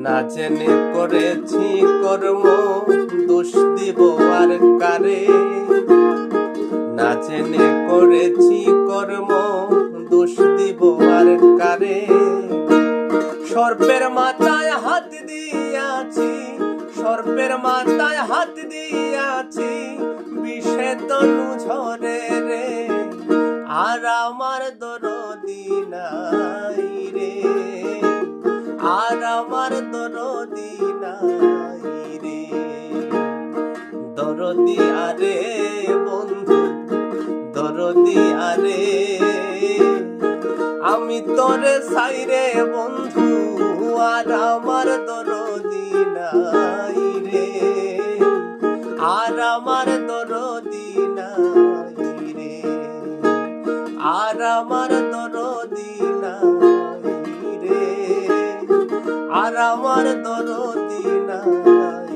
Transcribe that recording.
না জেনে করেছি কর্ম, দোষ দিব আর কারে। না জেনে করেছি কর্ম, দোষ দিব আর কারে। সর্পের মাথায় হাত দিয়াছি, সর্পের মাথায় হাত দিয়াছি, বিষে তনু ঝরে রে। আর আমার দরদি নাই রে, আর আমার দরদি নাই রে। দরদি আরে বন্ধু, দরদি আরে, আমি তোরে সাইরে বন্ধু, আর আমার দরদি নাই রে, আর আমার দরদি নাই রে, আর আমার দরদি নাই রে, আর আমার দরদি নাই।